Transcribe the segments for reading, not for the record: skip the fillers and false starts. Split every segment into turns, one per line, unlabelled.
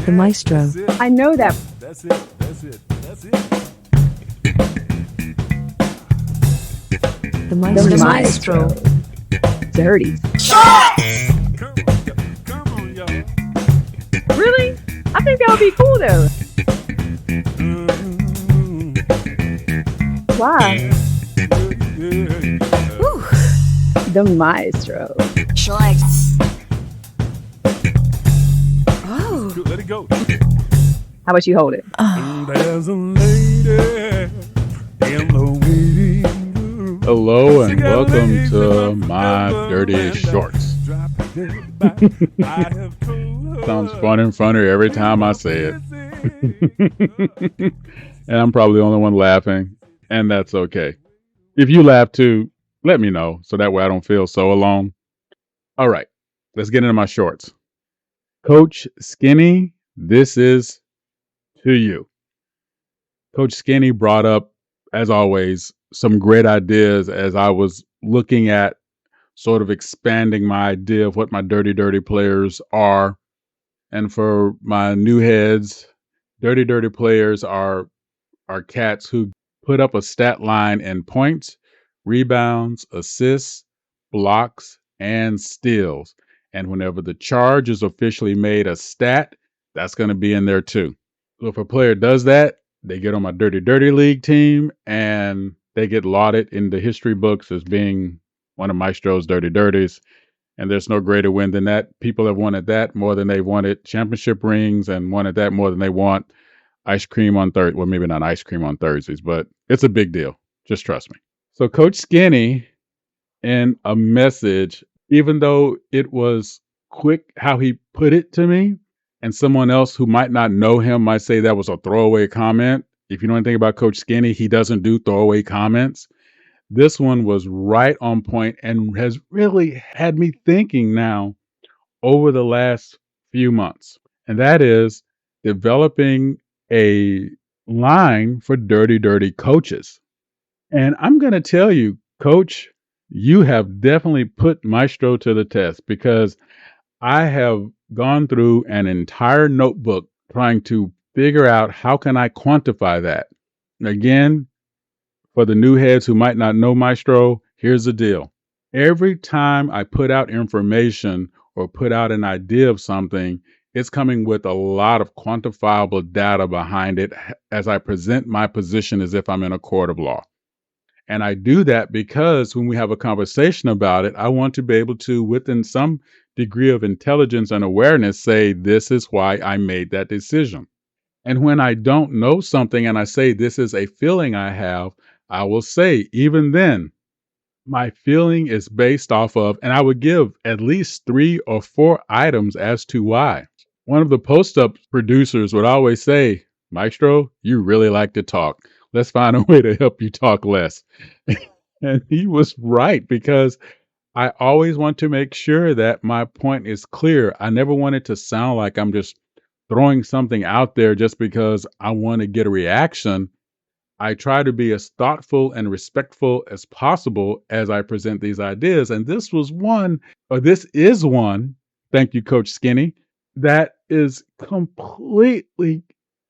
The Maestro.
I know that.
That's it. That's it. That's it.
The Maestro.
The Maestro. Dirty.
Come on, y'all.
Really? I think that would be cool though. Why? The Maestro.
Shorts. Oh.
Let it go.
How about you hold it?
There's a lady in the waiting room.
Hello and welcome to my dirty shorts. Sounds fun and funner every time I say it. And I'm probably the only one laughing, and that's okay. If you laugh too, let me know so that way I don't feel so alone. All right, let's get into my shorts. Coach Skinny, this is to you. Coach Skinny brought up, as always, some great ideas as I was looking at sort of expanding my idea of what my dirty players are. And for my new heads, dirty players are cats who put up a stat line in points, rebounds, assists, blocks, and steals. And whenever the charge is officially made a stat, that's going to be in there too. So if a player does that, they get on my dirty league team and they get lauded in the history books as being one of Maestro's dirties. And there's no greater win than that. People have wanted that more than they've wanted championship rings and wanted that more than they want ice cream on Thursday. Well, maybe not ice cream on Thursdays, but it's a big deal. Just trust me. So Coach Skinny, in a message, even though it was quick how he put it to me, and someone else who might not know him might say that was a throwaway comment. If you know anything about Coach Skinny, he doesn't do throwaway comments. This one was right on point and has really had me thinking now over the last few months. And that is developing a line for dirty coaches. And I'm going to tell you, Coach, you have definitely put Maestro to the test because I have gone through an entire notebook trying to figure out how can I quantify that. Again, for the new heads who might not know Maestro, here's the deal. Every time I put out information or put out an idea of something, it's coming with a lot of quantifiable data behind it as I present my position as if I'm in a court of law. And I do that because when we have a conversation about it, I want to be able to, within some degree of intelligence and awareness, say, this is why I made that decision. And when I don't know something and I say, this is a feeling I have, I will say, even then, my feeling is based off of, and I would give at least 3 or 4 items as to why. One of the post-up producers would always say, Maestro, you really like to talk. Let's find a way to help you talk less. And he was right because I always want to make sure that my point is clear. I never want it to sound like I'm just throwing something out there just because I want to get a reaction. I try to be as thoughtful and respectful as possible as I present these ideas. And this is one, thank you, Coach Skinny, that is completely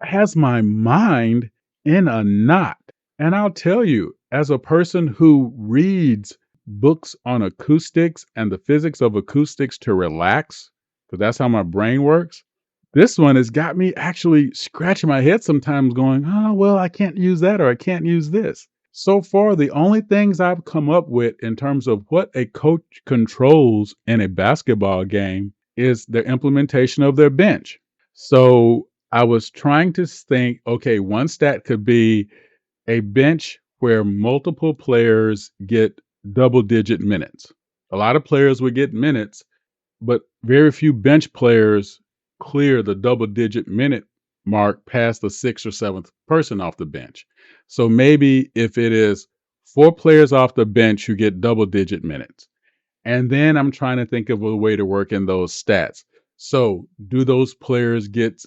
has my mind in a knot. And I'll tell you, as a person who reads books on acoustics and the physics of acoustics to relax, because that's how my brain works, this one has got me actually scratching my head sometimes going, oh, well, I can't use that or I can't use this. So far, the only things I've come up with in terms of what a coach controls in a basketball game is the implementation of their bench. So I was trying to think, okay, one stat could be a bench where multiple players get double-digit minutes. A lot of players would get minutes, but very few bench players clear the double-digit minute mark past the 6th or 7th person off the bench. So maybe if it is 4 players off the bench who get double-digit minutes, and then I'm trying to think of a way to work in those stats. So do those players get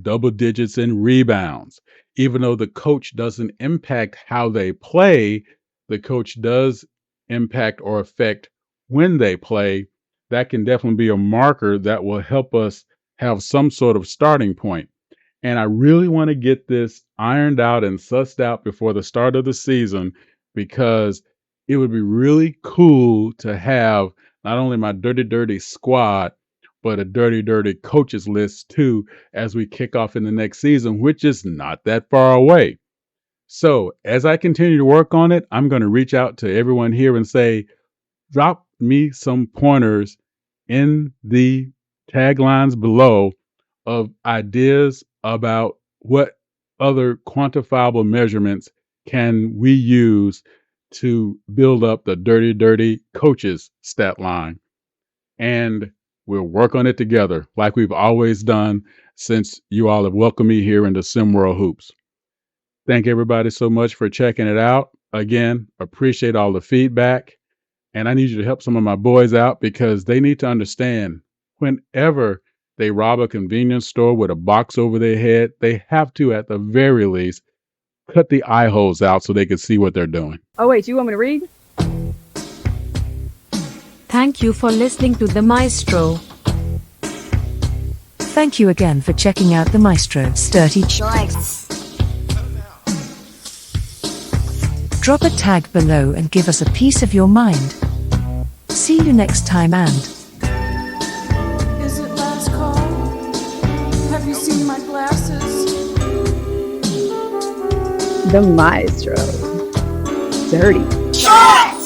double digits in rebounds? Even though the coach doesn't impact how they play, the coach does impact or affect when they play. That can definitely be a marker that will help us have some sort of starting point. And I really want to get this ironed out and sussed out before the start of the season because it would be really cool to have not only my Dirty squad, but a Dirty coaches list too as we kick off in the next season, which is not that far away. So as I continue to work on it, I'm going to reach out to everyone here and say, drop me some pointers in the taglines below of ideas about what other quantifiable measurements can we use to build up the Dirty coaches stat line. And we'll work on it together like we've always done since you all have welcomed me here into SimWorld Hoops. Thank everybody so much for checking it out. Again, appreciate all the feedback. And I need you to help some of my boys out because they need to understand whenever they rob a convenience store with a box over their head, they have to, at the very least, cut the eye holes out so they can see what they're doing.
Oh, wait, you want me to read?
Thank you for listening to the Maestro.
Thank you again for checking out the Maestro's Dirty.
Shorts.
Drop a tag below and give us a piece of your mind. See you next time and
Is it last call? Have you seen my glasses?
The Maestro. Dirty.
Shorts.